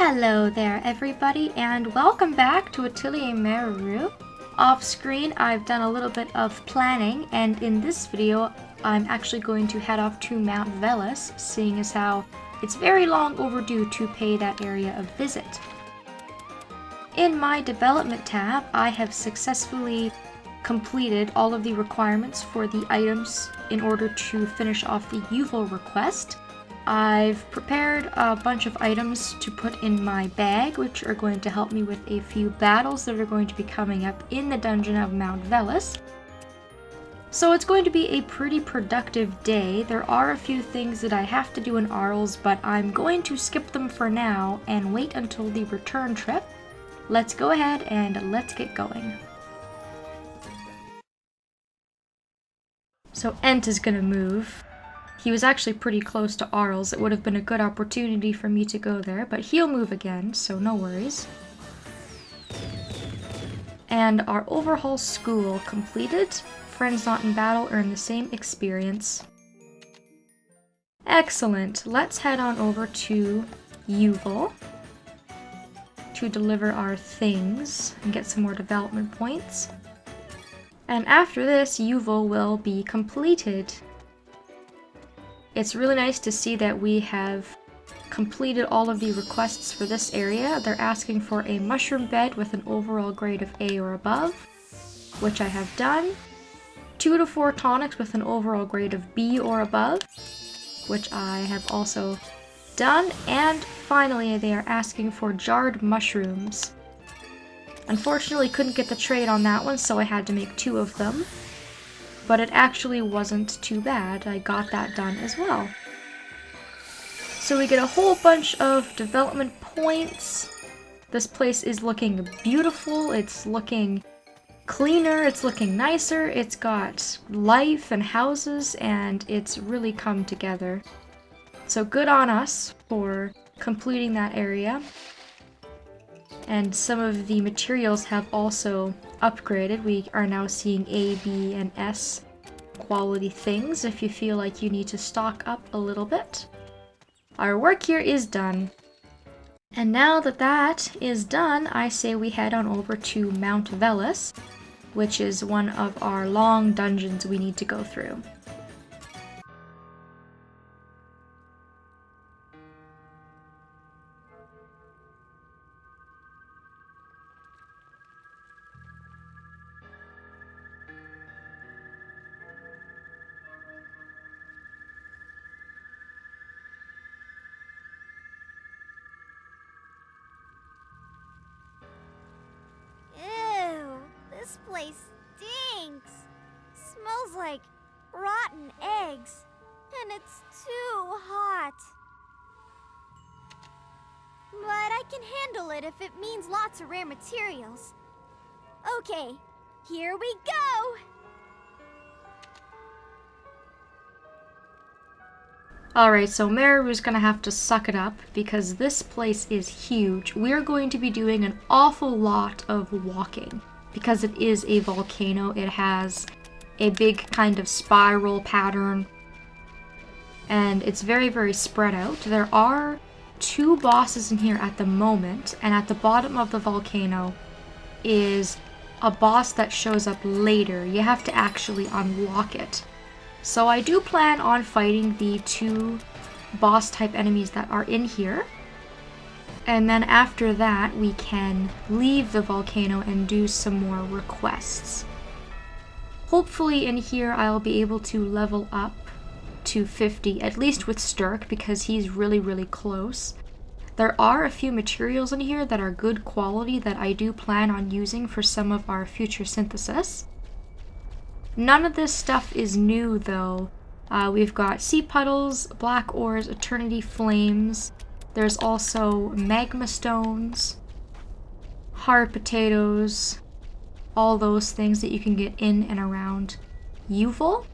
Hello there everybody, and welcome back to Atelier Meruru. Off screen I've done a little bit of planning, and in this video I'm actually going to head off to Mount Velus, seeing as how it's very long overdue to pay that area a visit. In my development tab, I have successfully completed all of the requirements for the items in order to finish off the Yuval request. I've prepared a bunch of items to put in my bag, which are going to help me with a few battles that are going to be coming up in the dungeon of Mount Velus. So it's going to be a pretty productive day. There are a few things that I have to do in Arles, but I'm going to skip them for now and wait until the return trip. Let's go ahead and let's get going. So Ent is gonna move. He was actually pretty close to Arles. It would have been a good opportunity for me to go there, but he'll move again, so no worries. And our overhaul school completed. Friends not in battle earn the same experience. Excellent. Let's head on over to Yuval to deliver our things and get some more development points. And after this, Yuval will be completed. It's really nice to see that we have completed all of the requests for this area. They're asking for a mushroom bed with an overall grade of A or above, which I have done. 2 to 4 tonics with an overall grade of B or above, which I have also done. And finally, they are asking for jarred mushrooms. Unfortunately, couldn't get the trade on that one, so I had to make 2 of them. But it actually wasn't too bad. I got that done as well. So we get a whole bunch of development points. This place is looking beautiful. It's looking cleaner. It's looking nicer. It's got life and houses, and it's really come together. So good on us for completing that area. And some of the materials have also upgraded. We are now seeing A, B, and S quality things if you feel like you need to stock up a little bit. Our work here is done. And now that that is done, I say we head on over to Mount Velus, which is one of our long dungeons we need to go through. This place stinks. Smells like rotten eggs. And it's too hot. But I can handle it if it means lots of rare materials. Okay, here we go! Alright, so Meruru's gonna have to suck it up because this place is huge. We're going to be doing an awful lot of walking. Because it is a volcano, it has a big kind of spiral pattern, and it's very, very spread out. There are 2 bosses in here at the moment, and at the bottom of the volcano is a boss that shows up later. You have to actually unlock it. So I do plan on fighting the 2 boss type enemies that are in here. And then after that, we can leave the volcano and do some more requests. Hopefully in here I'll be able to level up to 50, at least with Sturk, because he's really, really close. There are a few materials in here that are good quality that I do plan on using for some of our future synthesis. None of this stuff is new though. We've got sea puddles, black ores, eternity flames. There's also magma stones, hard potatoes, all those things that you can get in and around Yuval.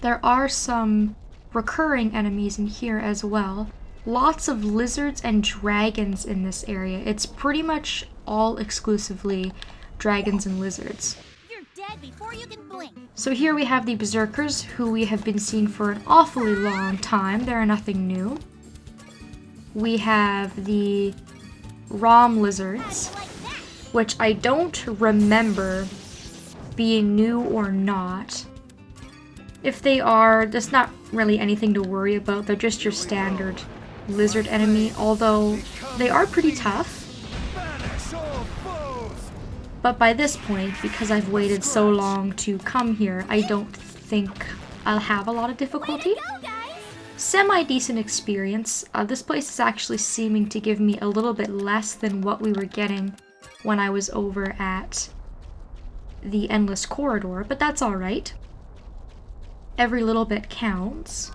There are some recurring enemies in here as well. Lots of lizards and dragons in this area. It's pretty much all exclusively dragons and lizards. You're dead before you can blink. So here we have the berserkers, who we have been seeing for an awfully long time. They're nothing new. we have the Rom lizards, which I don't remember being new or not. If they are, there's not really anything to worry about. They're just your standard lizard enemy, although they are pretty tough. But by this point, because I've waited so long to come here, I don't think I'll have a lot of difficulty. Semi-decent experience. This place is actually seeming to give me a little bit less than what we were getting when I was over at the Endless Corridor, but that's alright. Every little bit counts.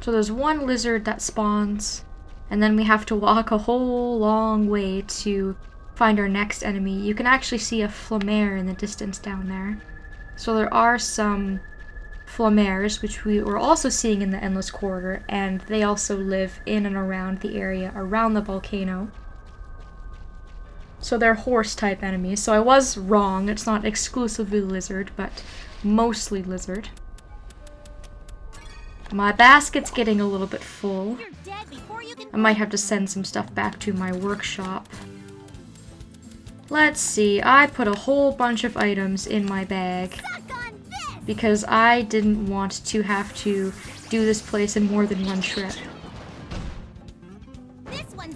So there's one lizard that spawns, and then we have to walk a whole long way to find our next enemy. You can actually see a flamare in the distance down there. So there are some flamares, which we were also seeing in the Endless Corridor, and they also live in and around the area around the volcano. So they're horse-type enemies. So I was wrong. It's not exclusively lizard, but mostly lizard. My basket's getting a little bit full. I might have to send some stuff back to my workshop. Let's see. I put a whole bunch of items in my bag because I didn't want to have to do this place in more than one trip.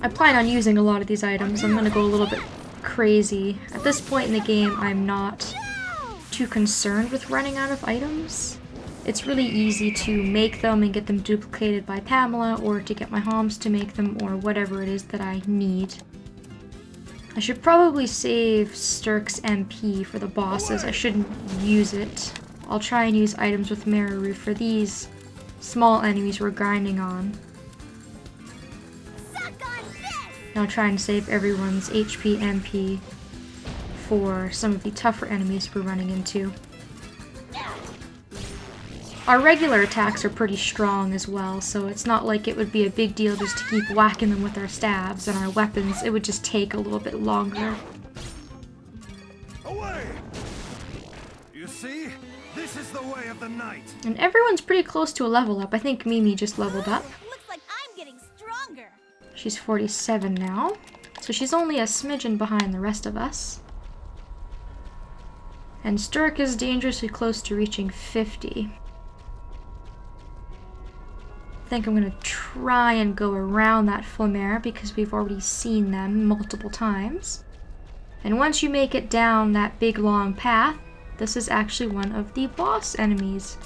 I plan on using a lot of these items. I'm gonna go a little bit crazy. At this point in the game, I'm not too concerned with running out of items. It's really easy to make them and get them duplicated by Pamela, or to get my homs to make them, or whatever it is that I need. I should probably save Sturk's MP for the bosses. I shouldn't use it. I'll try and use items with Meruru for these small enemies we're grinding on. Now try and save everyone's HP MP for some of the tougher enemies we're running into. Our regular attacks are pretty strong as well, so it's not like it would be a big deal just to keep whacking them with our stabs and our weapons. It would just take a little bit longer. Away! You see? This is the way of the night. And everyone's pretty close to a level up. I think Mimi just leveled up. Looks like I'm getting stronger. She's 47 now, so she's only a smidgen behind the rest of us. And Sturk is dangerously close to reaching 50. I think I'm going to try and go around that flamare because we've already seen them multiple times. And once you make it down that big long path, this is actually one of the boss enemies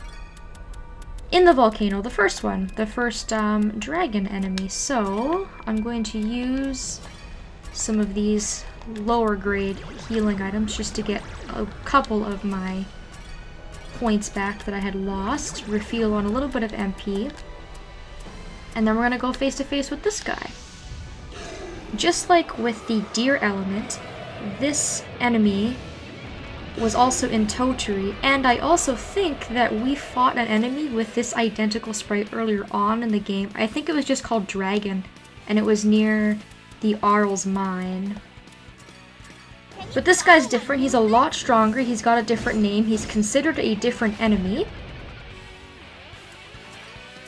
in the volcano, the first one, the first dragon enemy. So I'm going to use some of these lower grade healing items just to get a couple of my points back that I had lost, refuel on a little bit of MP. And then we're gonna go face to face with this guy. Just like with the deer element, this enemy was also in Toturi, and I also think that we fought an enemy with this identical sprite earlier on in the game. I think it was just called Dragon, and it was near the Arl's mine. But this guy's different. He's a lot stronger. He's got a different name. He's considered a different enemy.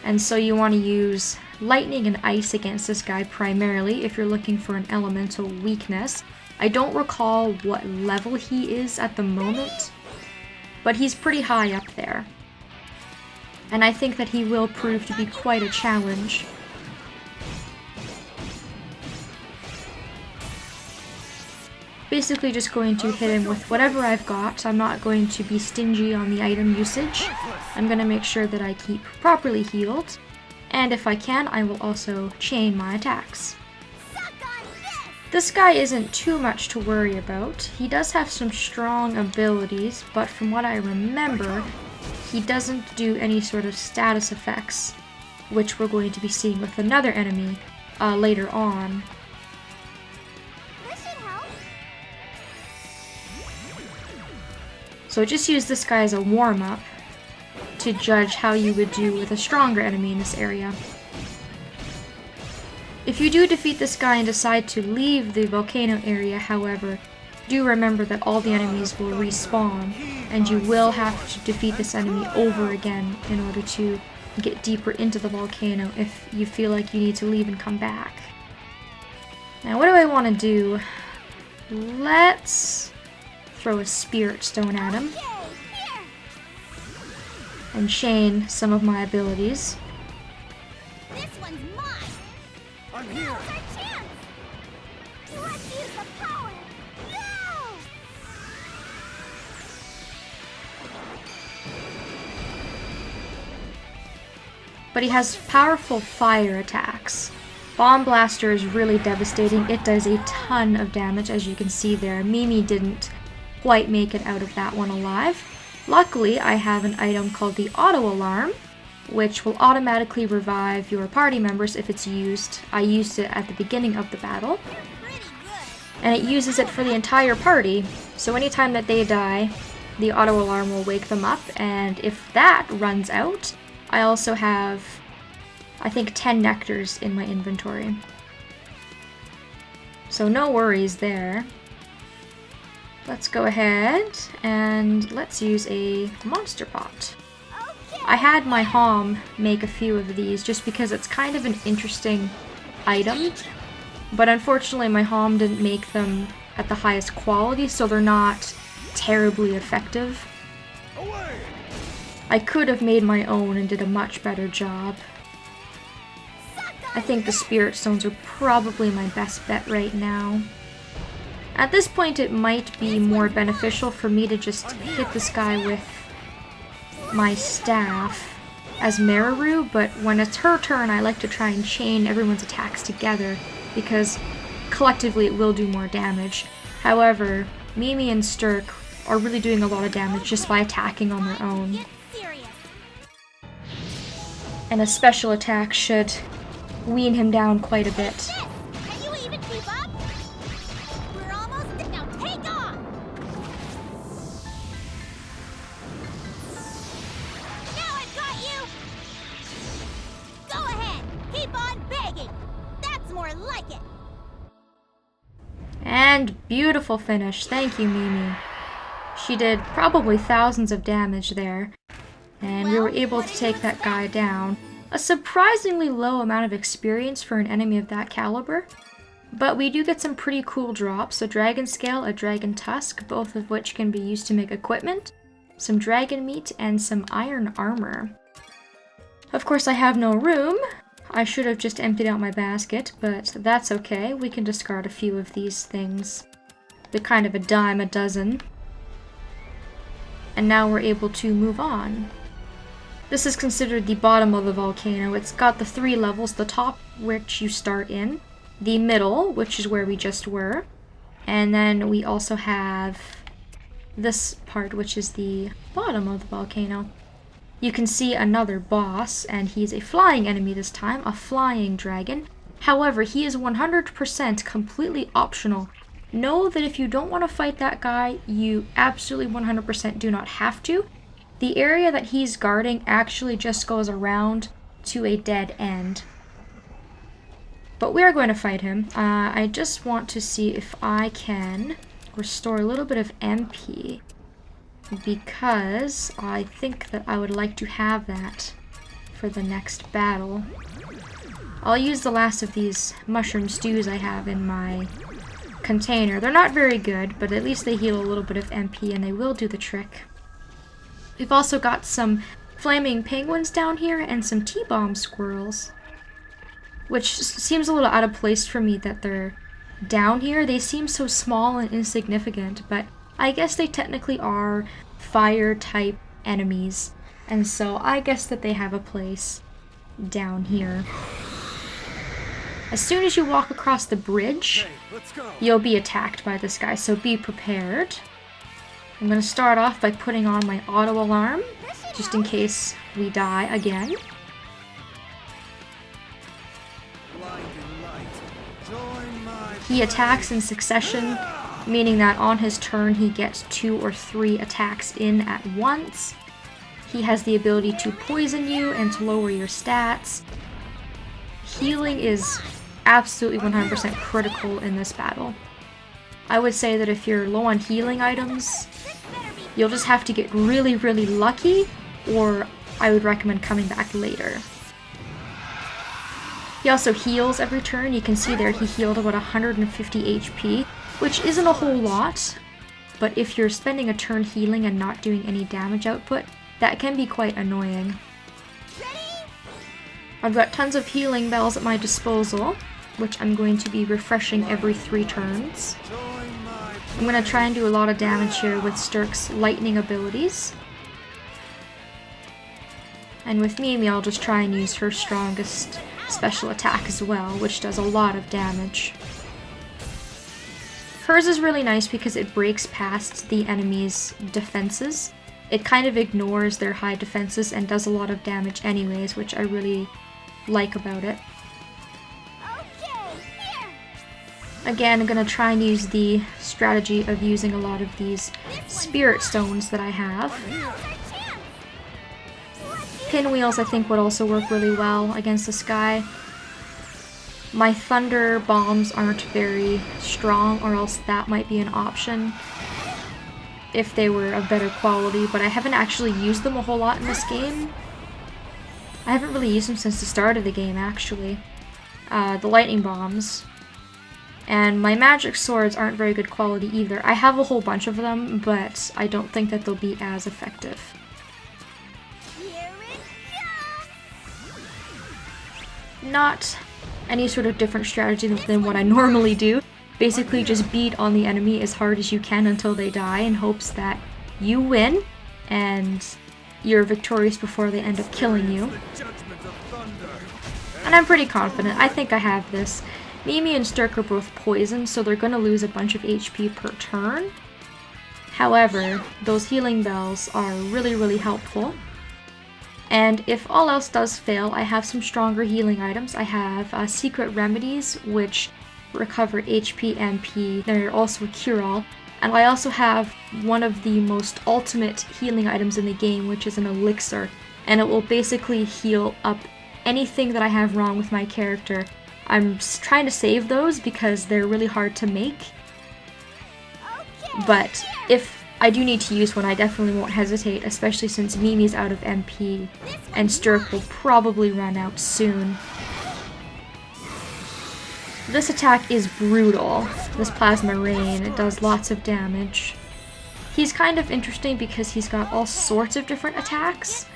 And so you want to use lightning and ice against this guy primarily if you're looking for an elemental weakness. I don't recall what level he is at the moment, but he's pretty high up there. And I think that he will prove to be quite a challenge. Basically just going to hit him with whatever I've got. I'm not going to be stingy on the item usage. I'm going to make sure that I keep properly healed. And if I can, I will also chain my attacks. This guy isn't too much to worry about. He does have some strong abilities, but from what I remember, he doesn't do any sort of status effects, which we're going to be seeing with another enemy later on. So just use this guy as a warm-up to judge how you would do with a stronger enemy in this area. If you do defeat this guy and decide to leave the volcano area, however, do remember that all the enemies will respawn, and you will have to defeat this enemy over again in order to get deeper into the volcano if you feel like you need to leave and come back. Now what do I want to do? Let's throw a spirit stone at him and chain some of my abilities. This one's mine. I'm here. Now's our chance. Let's use the power. Go! But he has powerful fire attacks. Bomb Blaster is really devastating. It does a ton of damage, as you can see there. Mimi didn't quite make it out of that one alive. Luckily, I have an item called the Auto Alarm, which will automatically revive your party members if it's used. I used it at the beginning of the battle, and it uses it for the entire party. So anytime that they die, the Auto Alarm will wake them up, and if that runs out, I also have, I think, 10 nectars in my inventory. So no worries there. Let's go ahead and let's use a monster pot. I had my Hom make a few of these just because it's kind of an interesting item, but unfortunately my Hom didn't make them at the highest quality, so they're not terribly effective. I could have made my own and did a much better job. I think the Spirit Stones are probably my best bet right now. At this point, it might be more beneficial for me to just hit this guy with my staff as Meruru, but when it's her turn, I like to try and chain everyone's attacks together, because collectively it will do more damage. However, Mimi and Sturk are really doing a lot of damage just by attacking on their own. And a special attack should wean him down quite a bit. Can you even keep up? We're almost done. Now take off! Now I've got you! Go ahead! Keep on begging! That's more like it! And beautiful finish. Thank you, Mimi. She did probably thousands of damage there. And we were able to take that guy down. A surprisingly low amount of experience for an enemy of that caliber. But we do get some pretty cool drops. A dragon scale, a dragon tusk, both of which can be used to make equipment, some dragon meat, and some iron armor. Of course, I have no room. I should have just emptied out my basket, but that's okay. We can discard a few of these things. They're kind of a dime a dozen. And now we're able to move on. This is considered the bottom of the volcano. It's got the 3 levels, the top, which you start in, the middle, which is where we just were, and then we also have this part, which is the bottom of the volcano. You can see another boss, and he's a flying enemy this time, a flying dragon. However, he is 100% completely optional. Know that if you don't want to fight that guy, you absolutely 100% do not have to. The area that he's guarding actually just goes around to a dead end. But we are going to fight him. I just want to see if I can restore a little bit of MP, because I think that I would like to have that for the next battle. I'll use the last of these mushroom stews I have in my container. They're not very good, but at least they heal a little bit of MP and they will do the trick. We've also got some flaming penguins down here and some T-bomb squirrels, which seems a little out of place for me that they're down here. They seem so small and insignificant, but I guess they technically are fire-type enemies, and so I guess that they have a place down here. As soon as you walk across the bridge, you'll be attacked by this guy, so be prepared. I'm going to start off by putting on my auto alarm, just in case we die again. He attacks in succession, meaning that on his turn he gets 2 or 3 attacks in at once. He has the ability to poison you and to lower your stats. Healing is absolutely 100% critical in this battle. I would say that if you're low on healing items, you'll just have to get really, really lucky, or I would recommend coming back later. He also heals every turn. You can see there he healed about 150 HP, which isn't a whole lot, but if you're spending a turn healing and not doing any damage output, that can be quite annoying. I've got tons of healing bells at my disposal, which I'm going to be refreshing every 3 turns. I'm going to try and do a lot of damage here with Sturk's lightning abilities. And with Mimi, I'll just try and use her strongest special attack as well, which does a lot of damage. Hers is really nice because it breaks past the enemy's defenses. It kind of ignores their high defenses and does a lot of damage anyways, which I really like about it. Again, I'm going to try and use the strategy of using a lot of these spirit stones that I have. Pinwheels I think would also work really well against this guy. My thunder bombs aren't very strong, or else that might be an option if they were of better quality, but I haven't actually used them a whole lot in this game. I haven't really used them since the start of the game, actually. The lightning bombs. And my magic swords aren't very good quality either. I have a whole bunch of them, but I don't think that they'll be as effective. Not any sort of different strategy than what I normally do. Basically just beat on the enemy as hard as you can until they die in hopes that you win and you're victorious before they end up killing you. And I'm pretty confident. I think I have this. Mimi and Sturk are both poisoned, so they're going to lose a bunch of HP per turn. However, those healing bells are really, really helpful. And if all else does fail, I have some stronger healing items. I have secret remedies, which recover HP, MP. They're also a cure-all. And I also have one of the most ultimate healing items in the game, which is an elixir. And it will basically heal up anything that I have wrong with my character. I'm trying to save those because they're really hard to make. But if I do need to use one, I definitely won't hesitate, especially since Mimi's out of MP, and Sturk will probably run out soon. This attack is brutal, this plasma rain. It does lots of damage. He's kind of interesting because he's got all sorts of different attacks.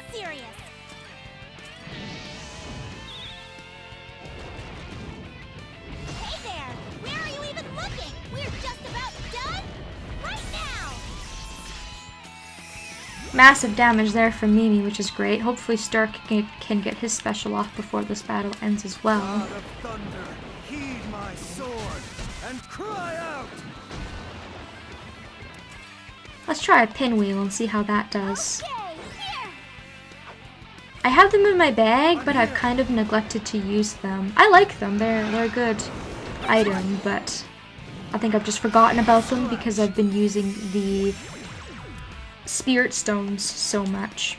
Massive damage there from Mimi, which is great. Hopefully Sturk can get his special off before this battle ends as well. God of thunder, heed my sword and cry out. Let's try a pinwheel and see how that does. I have them in my bag, but I've kind of neglected to use them. I like them, they're a good item, but I think I've just forgotten about them because I've been using the spirit stones so much.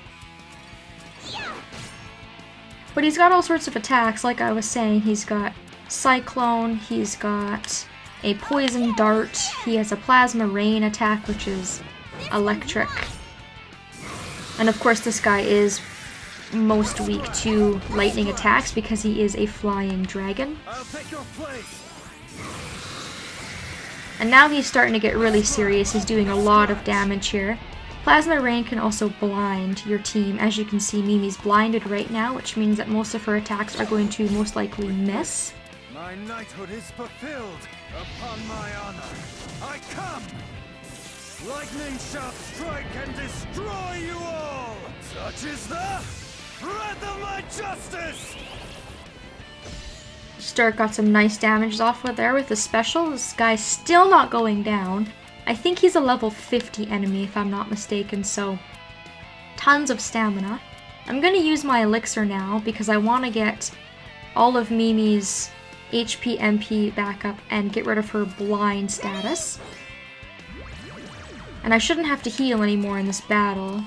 But he's got all sorts of attacks, like I was saying. He's got Cyclone, he's got a Poison Dart, he has a Plasma Rain attack, which is electric. And of course this guy is most weak to lightning attacks because he is a flying dragon. I'll take your place. And now he's starting to get really serious. He's doing a lot of damage here. Plasma Rain can also blind your team. As you can see, Mimi's blinded right now, which means that most of her attacks are going to most likely miss. My knighthood is fulfilled. Upon my honor, I come! Lightning shall strike and destroy you all! Such is the breath of my justice! Sturk got some nice damage off with there with the special. This guy's still not going down. I think he's a level 50 enemy if I'm not mistaken, so tons of stamina. I'm going to use my elixir now because I want to get all of Mimi's HP MP back up and get rid of her blind status. And I shouldn't have to heal anymore in this battle.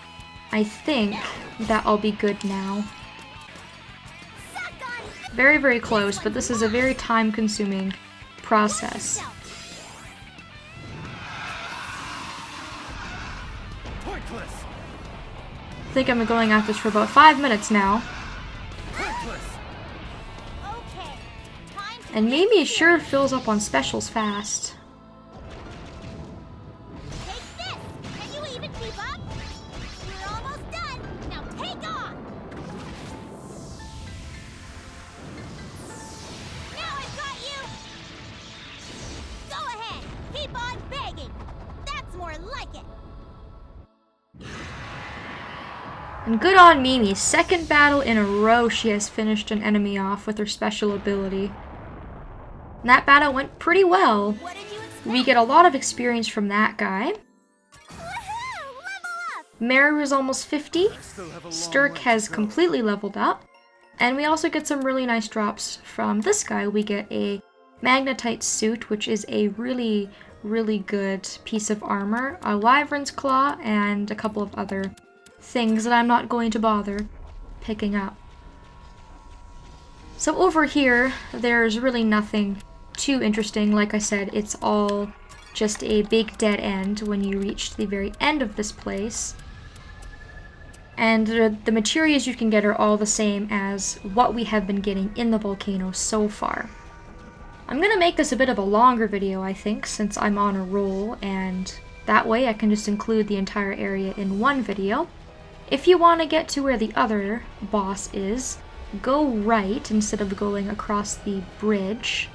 I think that I'll be good now. Very, very close, but this is a very time-consuming process. think I've been going at this for about 5 minutes now. Okay, time to And Mimi sure fills up on specials fast. take this! Can you even keep up? We're almost done! Now take off! Now I've got you! Go ahead! Keep on begging! That's more like it! And good on Mimi, second battle in a row she has finished an enemy off with her special ability. And that battle went pretty well. What did you expect? We get a lot of experience from that guy. Woohoo! Level up! Meruru is almost 50. Still have a long Sturk way has to go. completely leveled up. And we also get some really nice drops from this guy. We get a magnetite suit, which is a really, really good piece of armor, a wyvern's claw, and a couple of other things that I'm not going to bother picking up. So over here, there's really nothing too interesting. Like I said, it's all just a big dead end when you reach the very end of this place. And the materials you can get are all the same as what we have been getting in the volcano so far. I'm gonna make this a bit of a longer video, I think, since I'm on a roll, and that way I can just include the entire area in one video. If you want to get to where the other boss is, go right instead of going across the bridge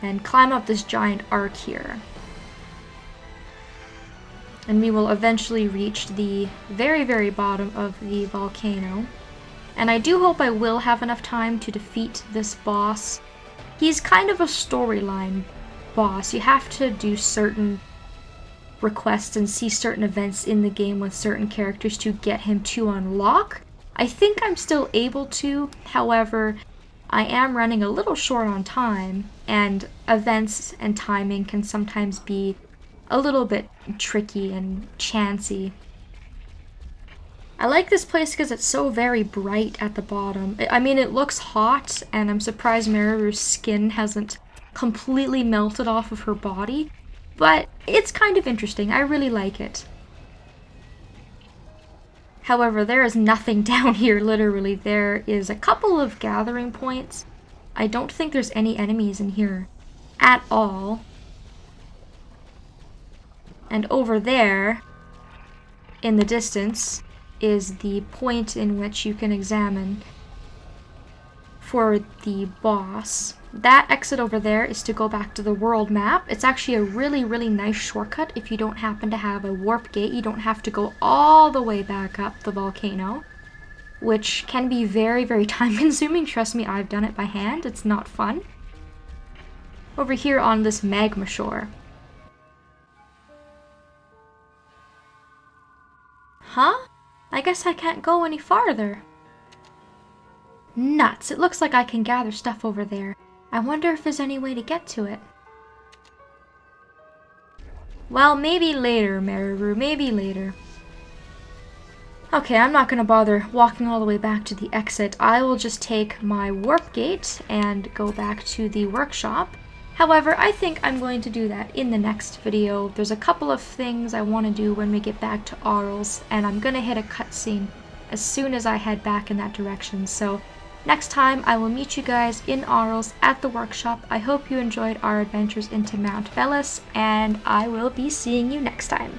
and climb up this giant arc here. And we will eventually reach the very, very bottom of the volcano. And I do hope I will have enough time to defeat this boss. He's kind of a storyline boss. You have to do certain requests and see certain events in the game with certain characters to get him to unlock. I think I'm still able to, however, I am running a little short on time, and events and timing can sometimes be a little bit tricky and chancy. I like this place because it's so very bright at the bottom. I mean, it looks hot, and I'm surprised Meruru's skin hasn't completely melted off of her body. But it's kind of interesting. I really like it. However, there is nothing down here, literally. There is a couple of gathering points. I don't think there's any enemies in here at all. And over there, in the distance, is the point in which you can examine for the boss. That exit over there is to go back to the world map. It's actually a really, really nice shortcut if you don't happen to have a warp gate. You don't have to go all the way back up the volcano, which can be very, very time consuming. Trust me, I've done it by hand. It's not fun. Over here on this magma shore. Huh? I guess I can't go any farther. Nuts, it looks like I can gather stuff over there. I wonder if there's any way to get to it. Well, maybe later, Meruru, maybe later. Okay, I'm not going to bother walking all the way back to the exit. I will just take my warp gate and go back to the workshop. However, I think I'm going to do that in the next video. There's a couple of things I want to do when we get back to Arles, and I'm going to hit a cutscene as soon as I head back in that direction. So next time, I will meet you guys in Arles at the workshop. I hope you enjoyed our adventures into Mount Velus, and I will be seeing you next time.